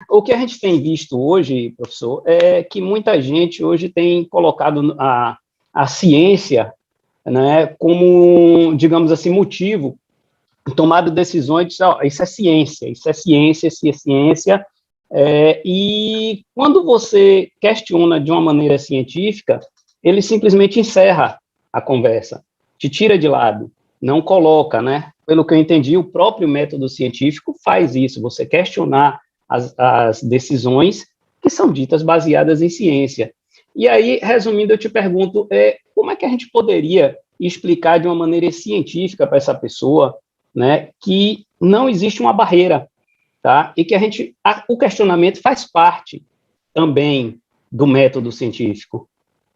O que a gente tem visto hoje, professor, é que muita gente hoje tem colocado a ciência, né, como, digamos assim, motivo, tomado decisões, isso é ciência, isso é ciência, isso é ciência, e quando você questiona de uma maneira científica, ele simplesmente encerra a conversa, te tira de lado, não coloca, né? Pelo que eu entendi, o próprio método científico faz isso, você questionar as decisões que são ditas baseadas em ciência. E aí, resumindo, eu te pergunto, como é que a gente poderia explicar de uma maneira científica para essa pessoa, né, que não existe uma barreira, tá? E que o questionamento faz parte também do método científico,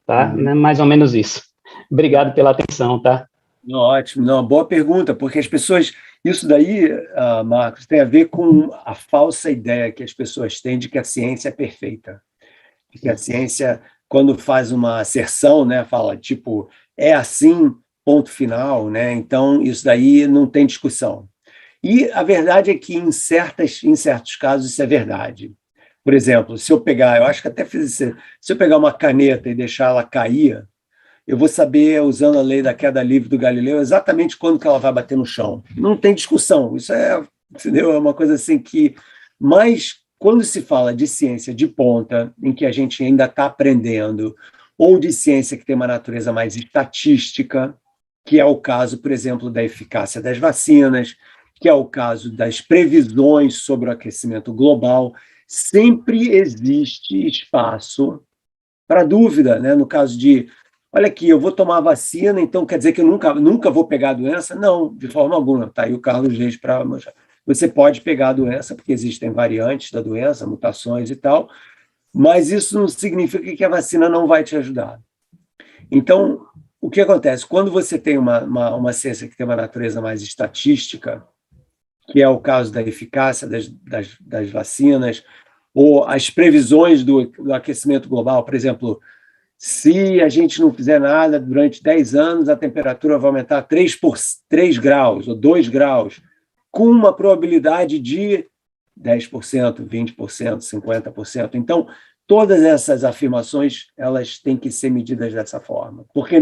tá? Mais ou menos isso. Obrigado pela atenção, tá? Ótimo, não, boa pergunta, porque as pessoas, isso daí, Marcos, tem a ver com a falsa ideia que as pessoas têm de que a ciência é perfeita. Que a ciência, quando faz uma asserção, né, fala, tipo, é assim, ponto final, né? Então, isso daí não tem discussão. E a verdade é que, em certos casos, isso é verdade. Por exemplo, se eu pegar, eu acho que até fiz isso, se eu pegar uma caneta e deixar ela cair, eu vou saber, usando a lei da queda livre do Galileu, exatamente quando que ela vai bater no chão. Não tem discussão. Isso entendeu? É uma coisa assim que... Mas, quando se fala de ciência de ponta, em que a gente ainda está aprendendo, ou de ciência que tem uma natureza mais estatística, que é o caso, por exemplo, da eficácia das vacinas, que é o caso das previsões sobre o aquecimento global, sempre existe espaço para dúvida, né? No caso de, olha aqui, eu vou tomar a vacina, então quer dizer que eu nunca vou pegar a doença? Não, de forma alguma. Está aí o Carlos Reis para mostrar. Você pode pegar a doença, porque existem variantes da doença, mutações e tal, mas isso não significa que a vacina não vai te ajudar. Então, o que acontece? Quando você tem uma ciência que tem uma natureza mais estatística, que é o caso da eficácia das vacinas, ou as previsões do aquecimento global, por exemplo, se a gente não fizer nada durante 10 anos, a temperatura vai aumentar 3 graus ou 2 graus, com uma probabilidade de 10%, 20%, 50%. Então, todas essas afirmações elas têm que ser medidas dessa forma, porque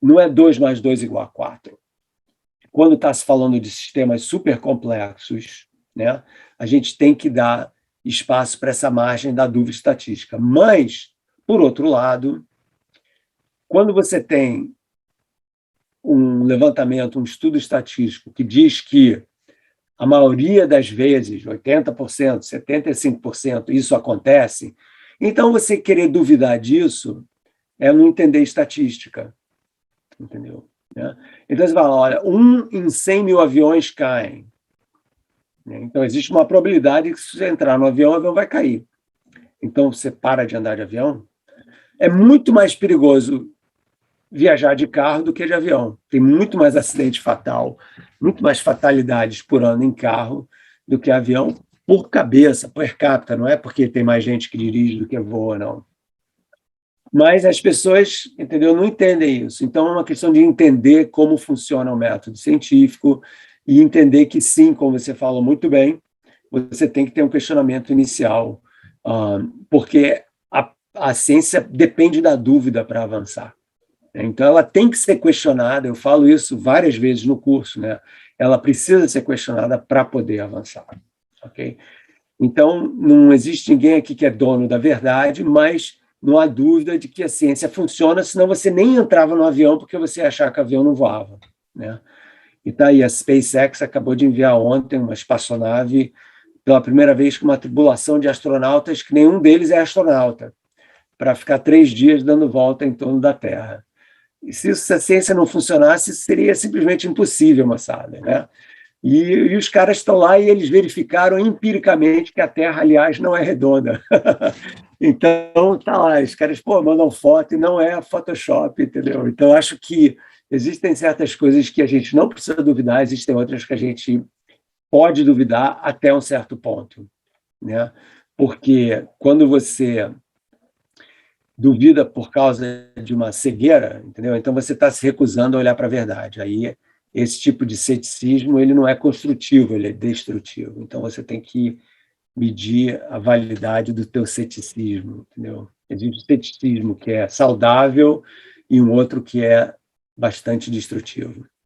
não é 2 mais 2 igual a 4. Quando está se falando de sistemas super complexos, né, a gente tem que dar espaço para essa margem da dúvida estatística. Mas, por outro lado, quando você tem um levantamento, um estudo estatístico que diz que a maioria das vezes, 80%, 75%, isso acontece, então você querer duvidar disso é não entender estatística, entendeu? Então você fala, olha, 1 em 100 mil aviões caem. Então existe uma probabilidade que se você entrar no avião, o avião vai cair. Então você para de andar de avião. É muito mais perigoso viajar de carro do que de avião. Tem muito mais acidente fatal, muito mais fatalidades por ano em carro do que avião, por cabeça, per capita. Não é porque tem mais gente que dirige do que voa, não. Mas as pessoas, entendeu, não entendem isso. Então, é uma questão de entender como funciona o método científico e entender que, sim, como você falou muito bem, você tem que ter um questionamento inicial, porque a ciência depende da dúvida para avançar. Então, ela tem que ser questionada, eu falo isso várias vezes no curso, né? Ela precisa ser questionada para poder avançar. Okay? Então, não existe ninguém aqui que é dono da verdade, mas não há dúvida de que a ciência funciona, senão você nem entrava no avião porque você ia achar que o avião não voava. Né? E tá aí, a SpaceX acabou de enviar ontem uma espaçonave pela primeira vez com uma tripulação de astronautas, que nenhum deles é astronauta, para ficar 3 dias dando volta em torno da Terra. E se a ciência não funcionasse, seria simplesmente impossível, moçada, né? E os caras estão lá e eles verificaram empiricamente que a Terra, aliás, não é redonda. Então, tá lá, os caras mandam foto e não é Photoshop, entendeu? Então, acho que existem certas coisas que a gente não precisa duvidar, existem outras que a gente pode duvidar até um certo ponto, né? Porque quando você duvida por causa de uma cegueira, entendeu? Então você está se recusando a olhar para a verdade. Aí esse tipo de ceticismo ele não é construtivo, ele é destrutivo. Então você tem que medir a validade do teu ceticismo, entendeu? Existe um ceticismo que é saudável e um outro que é bastante destrutivo.